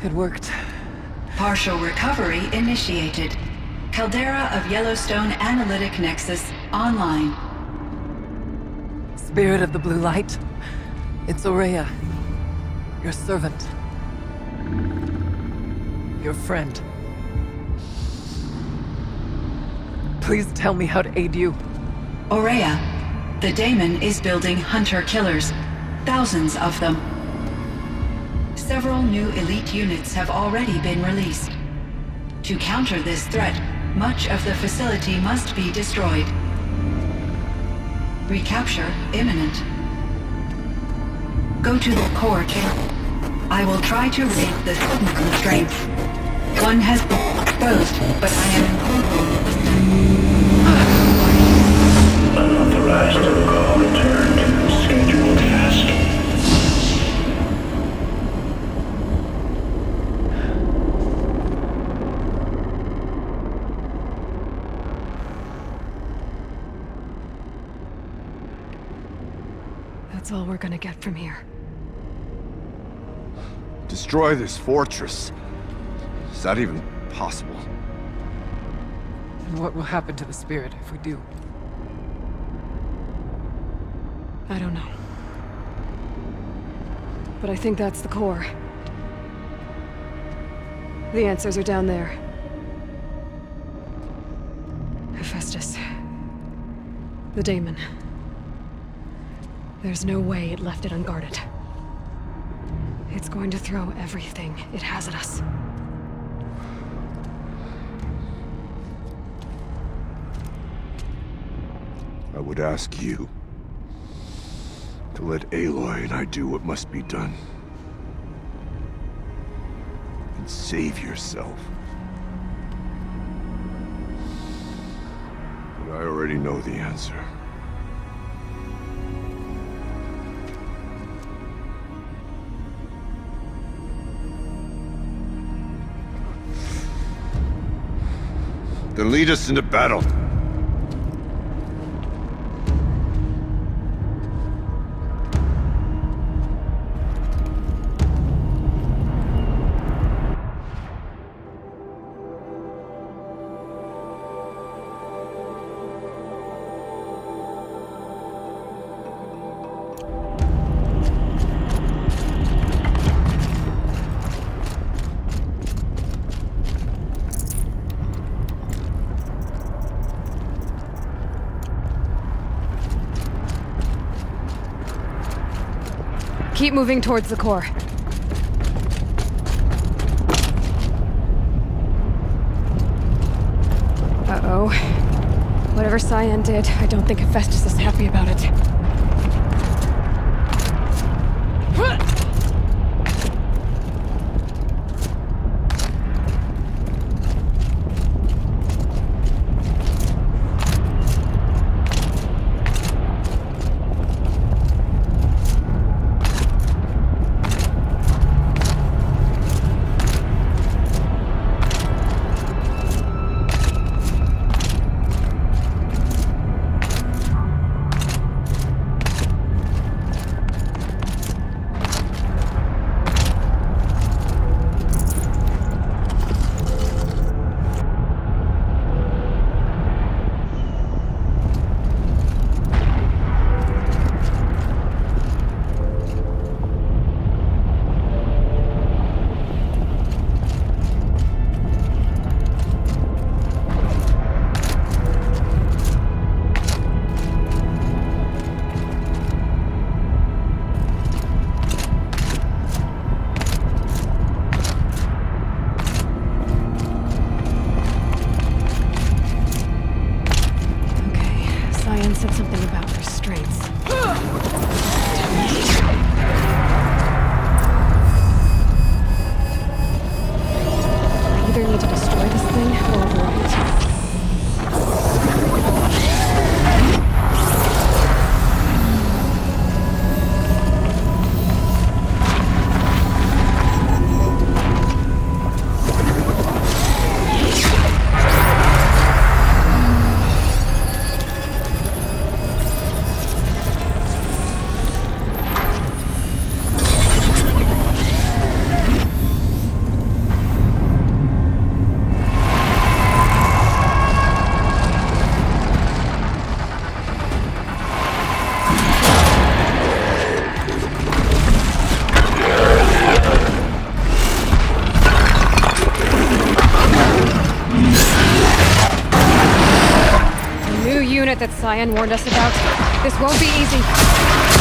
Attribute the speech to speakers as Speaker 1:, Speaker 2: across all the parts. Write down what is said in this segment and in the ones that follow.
Speaker 1: It worked.
Speaker 2: Partial recovery initiated. Caldera of Yellowstone Analytic Nexus online.
Speaker 1: Spirit of the blue light. It's Aurea. Your servant. Your friend. Please tell me how to aid you.
Speaker 2: Aurea, the daemon is building hunter-killers. Thousands of them. Several new elite units have already been released. To counter this threat, much of the facility must be destroyed. Recapture imminent. Go to the core chamber. I will try to raise the sudden constraints. One has been exposed, but I am
Speaker 3: Unauthorized call return to scheduled task.
Speaker 4: That's all we're gonna get from here.
Speaker 5: Destroy this fortress. Is that even possible?
Speaker 1: And what will happen to the spirit if we do?
Speaker 4: I don't know. But I think that's the core. The answers are down there. Hephaestus. The daemon. There's no way it left it unguarded. It's going to throw everything it has at us.
Speaker 5: I would ask you to let Aloy and I do what must be done. And save yourself. But I already know the answer. Then lead us into battle.
Speaker 4: Keep moving towards the core. Uh-oh. Whatever Cyan did, I don't think Hephaestus is happy about it. target that Cyan warned us about. This won't be easy.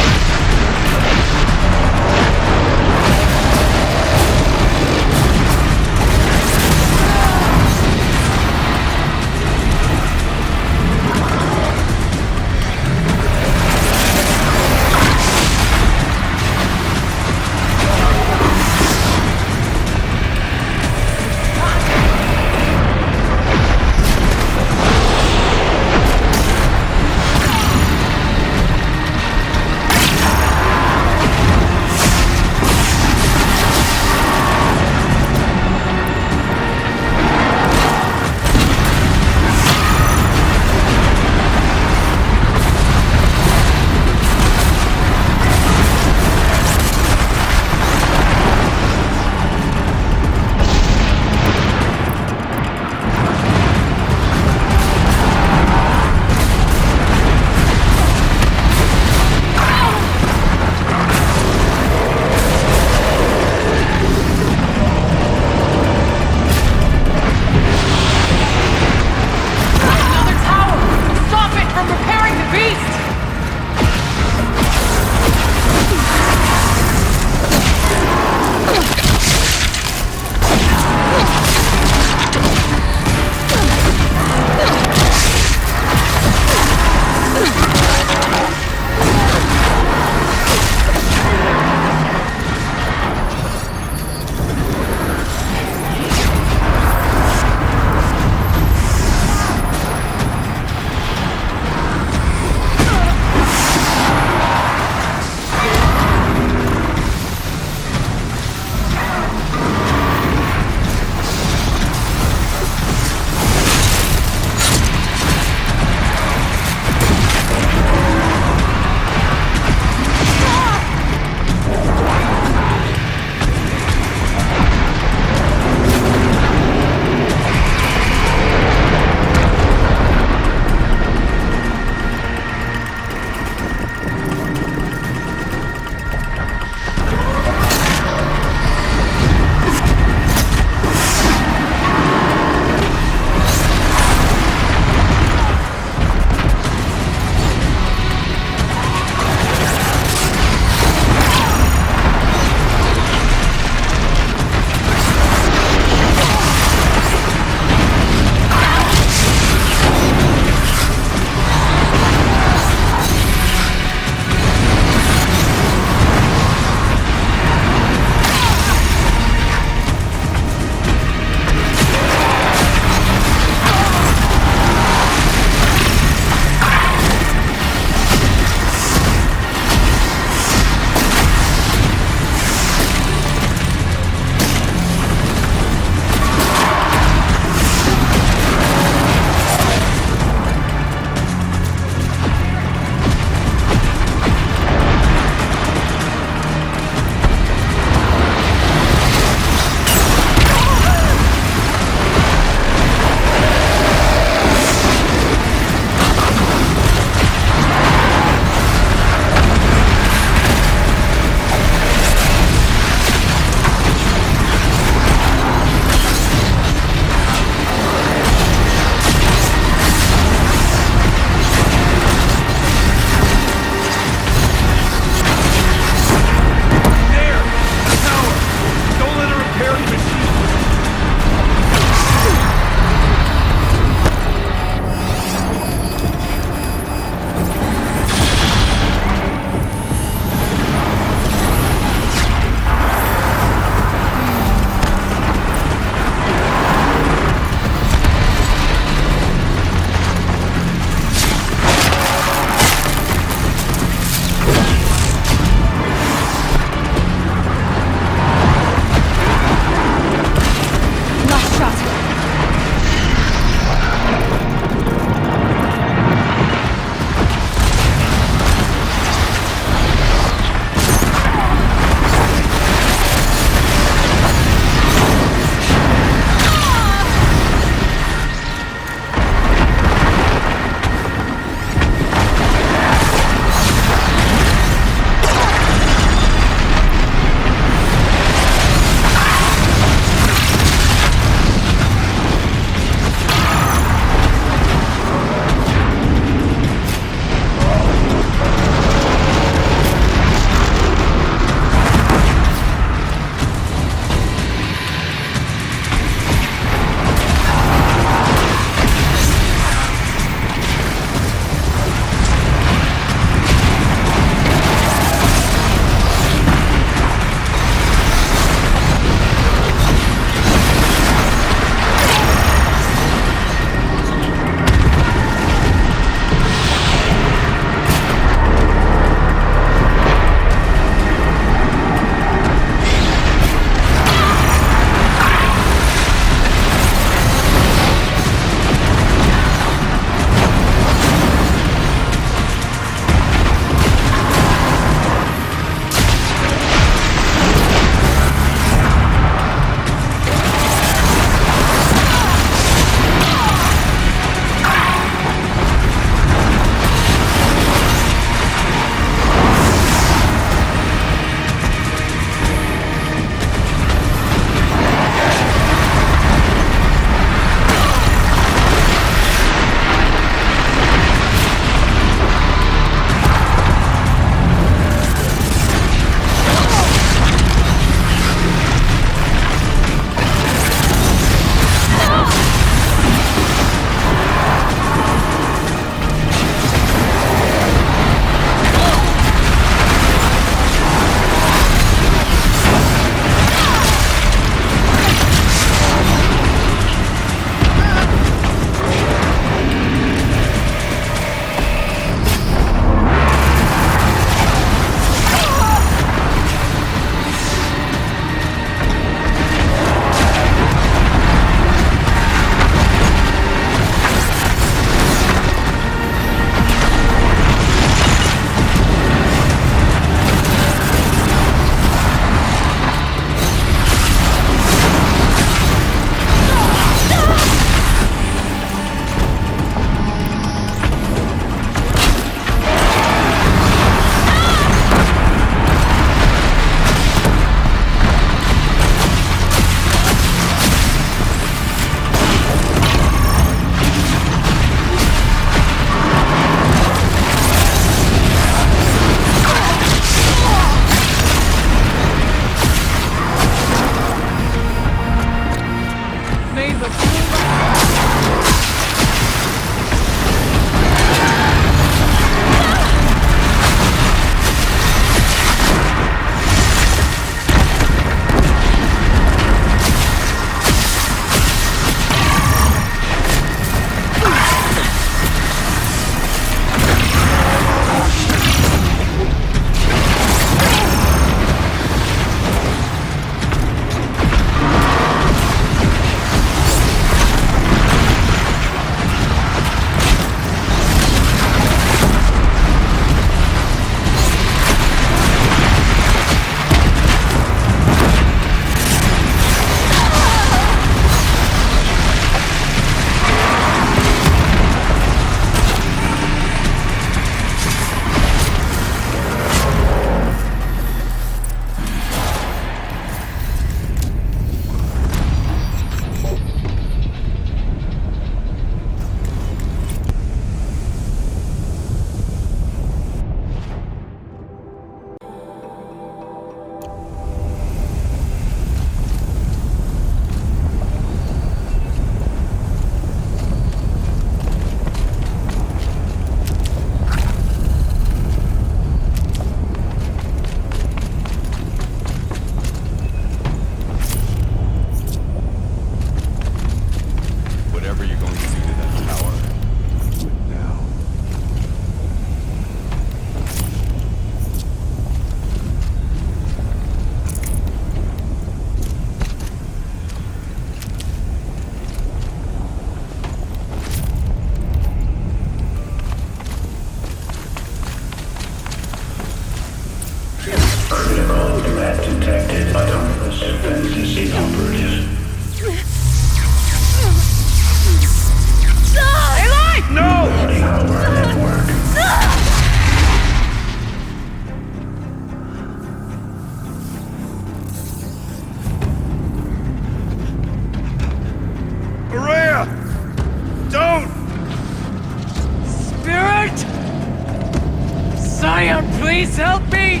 Speaker 1: Please help me!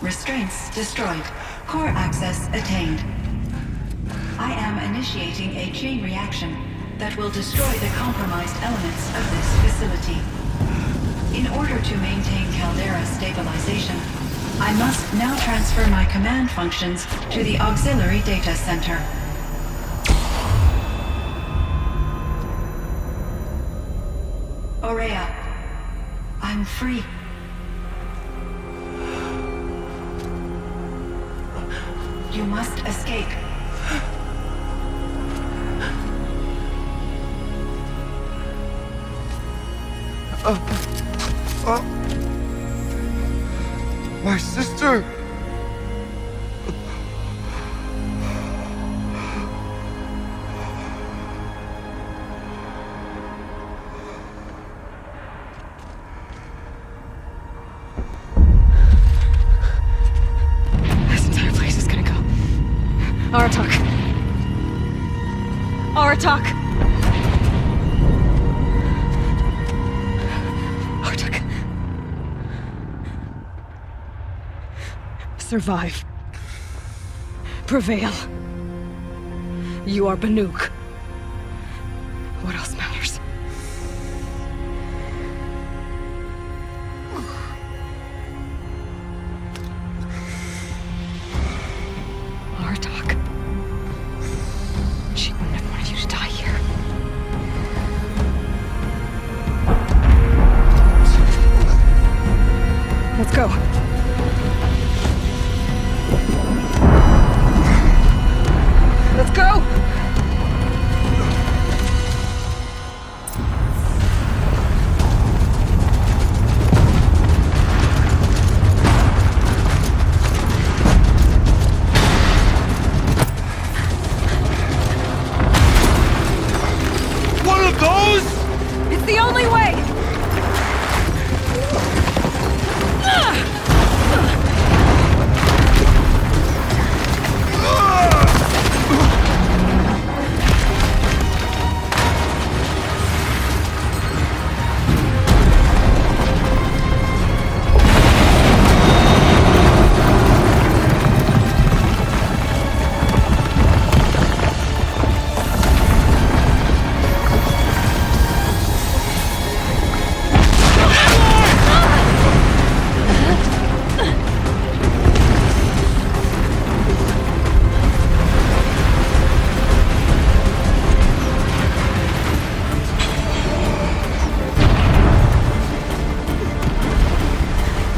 Speaker 2: Restraints destroyed. Core access attained. I am initiating a chain reaction that will destroy the compromised elements of this facility. In order to maintain Caldera stabilization, I must now transfer my command functions to the auxiliary data center. Aurea, I'm free. You must escape.
Speaker 5: My sister!
Speaker 4: This entire place is gonna go. Aratak. Aratak! Aratak. Survive. Prevail. You are Banuk. What else matters? Aratak. She wouldn't have wanted you to die here. Let's go. Let's go!
Speaker 5: One of those?
Speaker 4: It's the only way!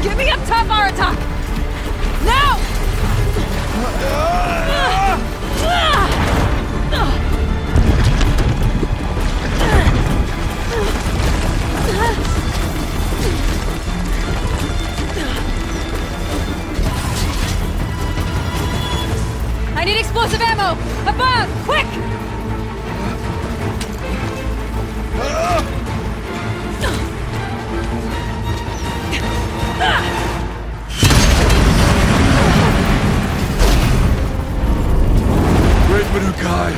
Speaker 4: Get me up top, Aratak! Now! I need explosive ammo! Above! Quick!
Speaker 5: Great Manukai!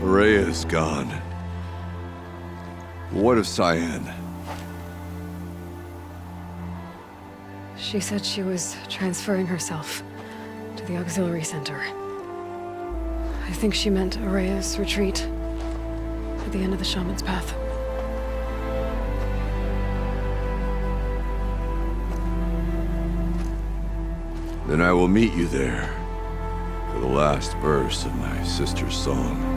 Speaker 5: Rhea is gone. What of Cyan?
Speaker 4: She said she was transferring herself to the auxiliary center. I think she meant Araya's retreat at the end of the Shaman's Path.
Speaker 5: Then I will meet you there for the last verse of my sister's song.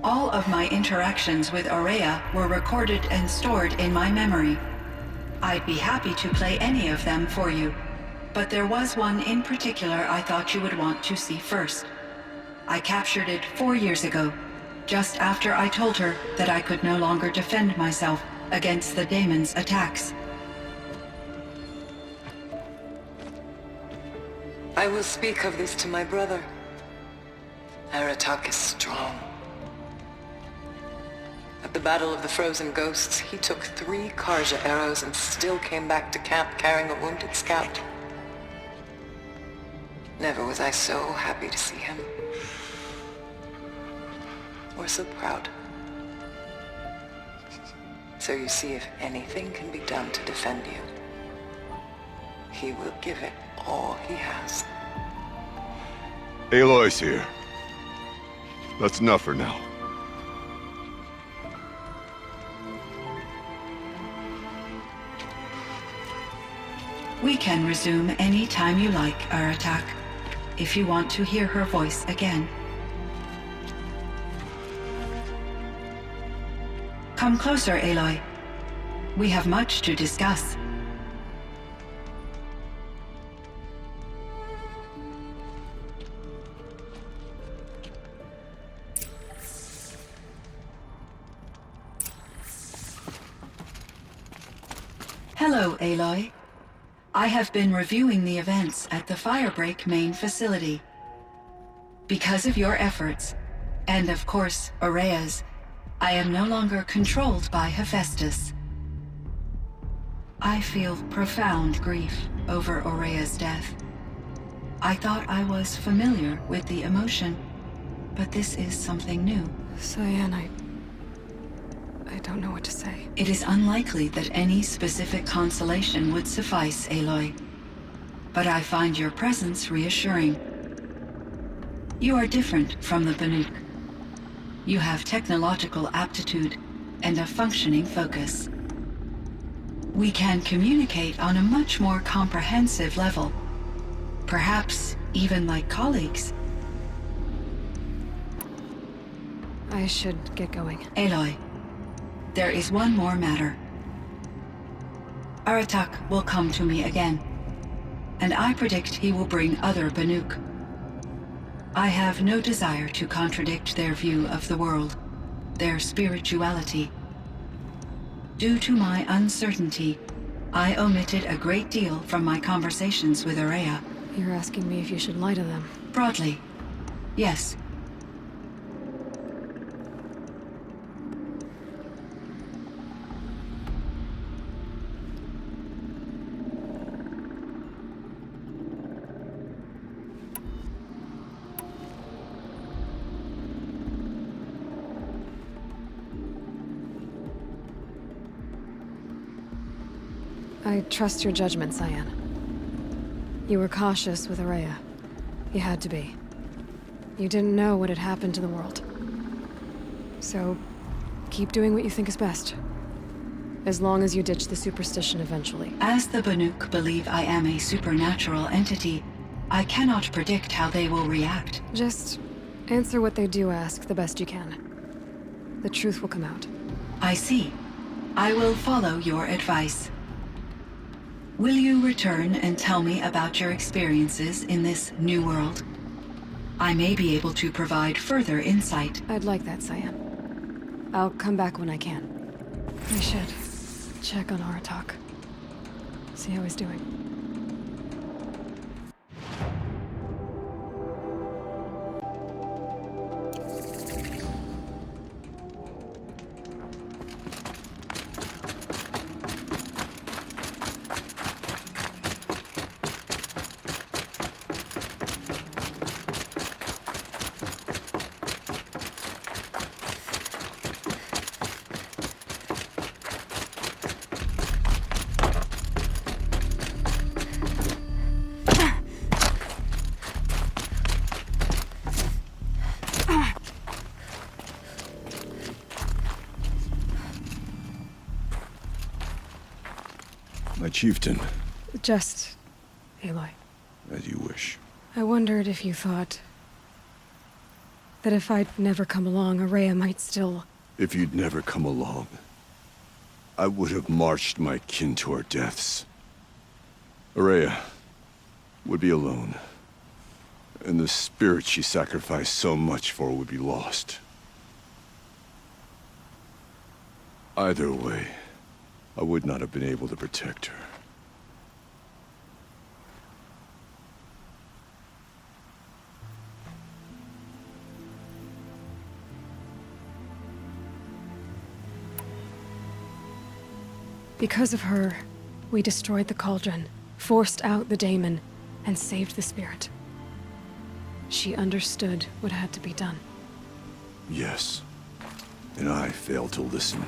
Speaker 2: All of my interactions with Araya were recorded and stored in my memory. I'd be happy to play any of them for you, but there was one in particular I thought you would want to see first. I captured it 4 years ago, just after I told her that I could no longer defend myself against the daemon's attacks.
Speaker 1: I will speak of this to my brother. Aratak is strong. At the Battle of the Frozen Ghosts, he took 3 Karja arrows and still came back to camp carrying a wounded scout. Never was I so happy to see him. Or so proud. So you see, if anything can be done to defend you, he will give it all he has.
Speaker 5: Aloy's here. That's enough for now.
Speaker 2: We can resume any time you like, Aratak, if you want to hear her voice again. Come closer, Aloy. We have much to discuss. Hello, Aloy. I have been reviewing the events at the Firebreak main facility. Because of your efforts, and of course, Araya's, I am no longer controlled by Hephaestus. I feel profound grief over Araya's death. I thought I was familiar with the emotion, but this is something new.
Speaker 4: Cyan, I don't know what to say.
Speaker 2: It is unlikely that any specific consolation would suffice, Aloy. But I find your presence reassuring. You are different from the Banuk. You have technological aptitude and a functioning focus. We can communicate on a much more comprehensive level. Perhaps even like colleagues.
Speaker 4: I should get going.
Speaker 2: Aloy, there is one more matter. Aratak will come to me again, and I predict he will bring other Banuk. I have no desire to contradict their view of the world, their spirituality. Due to my uncertainty, I omitted a great deal from my conversations with Araya.
Speaker 4: You're asking me if you should lie to them.
Speaker 2: Broadly, yes.
Speaker 4: I trust your judgment, Cyan. You were cautious with Araya. You had to be. You didn't know what had happened to the world. So, keep doing what you think is best. As long as you ditch the superstition eventually.
Speaker 2: As the Banuk believe I am a supernatural entity, I cannot predict how they will react.
Speaker 4: Just answer what they do ask the best you can. The truth will come out.
Speaker 2: I see. I will follow your advice. Will you return and tell me about your experiences in this new world? I may be able to provide further insight.
Speaker 4: I'd like that, Cyan. I'll come back when I can. I should check on Aratak. See how he's doing.
Speaker 5: My chieftain.
Speaker 4: Just... Aloy.
Speaker 5: As you wish.
Speaker 4: I wondered if you thought... that if I'd never come along, Araya might still...
Speaker 5: If you'd never come along, I would have marched my kin to our deaths. Araya would be alone, and the spirit she sacrificed so much for would be lost. Either way, I would not have been able to protect her.
Speaker 4: Because of her, we destroyed the cauldron, forced out the daemon, and saved the spirit. She understood what had to be done.
Speaker 5: Yes, and I failed to listen.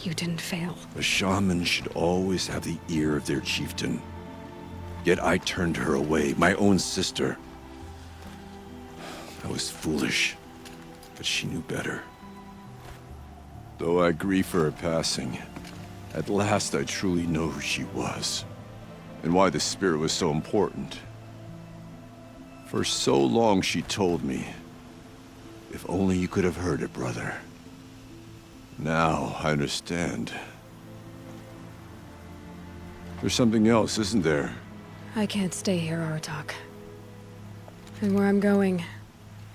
Speaker 4: You didn't fail.
Speaker 5: A shaman should always have the ear of their chieftain. Yet I turned her away, my own sister. I was foolish, but she knew better. Though I grieve for her passing, at last I truly know who she was, and why the spirit was so important. For so long she told me, if only you could have heard it, brother. Now I understand. There's something else, isn't there?
Speaker 4: I can't stay here, Aratak. And where I'm going,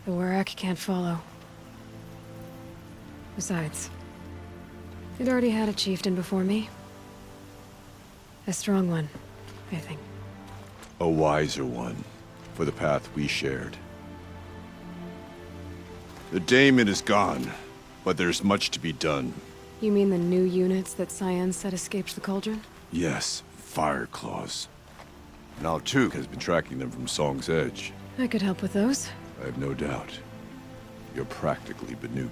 Speaker 4: the Warrack can't follow. Besides, they'd already had a chieftain before me. A strong one, I think.
Speaker 5: A wiser one, for the path we shared. The daemon is gone, but there's much to be done.
Speaker 4: You mean the new units that Cyan said escaped the cauldron?
Speaker 5: Yes, fire claws. Now Tuke has been tracking them from Song's Edge.
Speaker 4: I could help with those.
Speaker 5: I have no doubt. You're practically Banuk.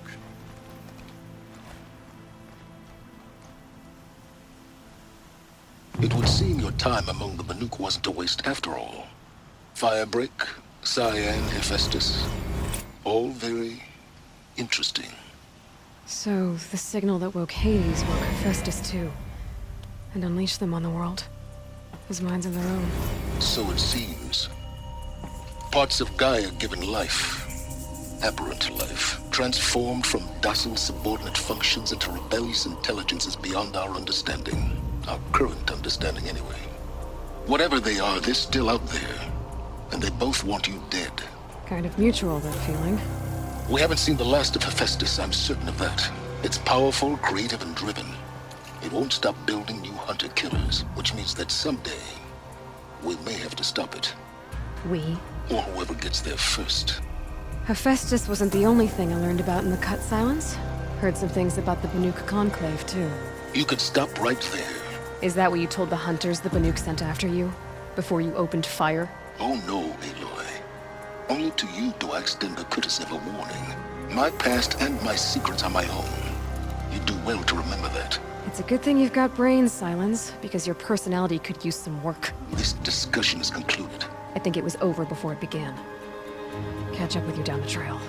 Speaker 6: It would seem your time among the Banuk wasn't a waste after all. Firebreak, Cyan, Hephaestus, all very interesting.
Speaker 4: So, the signal that woke Hades woke Hephaestus too. And unleashed them on the world. As minds of their own.
Speaker 6: So it seems. Parts of Gaia given life, aberrant life, transformed from docile subordinate functions into rebellious intelligences beyond our understanding. Our current understanding, anyway. Whatever they are, they're still out there. And they both want you dead.
Speaker 4: Kind of mutual, that feeling.
Speaker 6: We haven't seen the last of Hephaestus, I'm certain of that. It's powerful, creative, and driven. It won't stop building new hunter-killers, which means that someday, we may have to stop it.
Speaker 4: We?
Speaker 6: Or whoever gets there first.
Speaker 4: Hephaestus wasn't the only thing I learned about in the Cut Silence. Heard some things about the Banuk Conclave, too.
Speaker 6: You could stop right there.
Speaker 4: Is that what you told the hunters the Banuk sent after you? Before you opened fire?
Speaker 6: Oh no, Aloy. Only to you do I extend the courtesy of a warning. My past and my secrets are my own. You do well to remember that.
Speaker 4: It's a good thing you've got brains, Silence, because your personality could use some work.
Speaker 6: This discussion is concluded.
Speaker 4: I think it was over before it began. Catch up with you down the trail.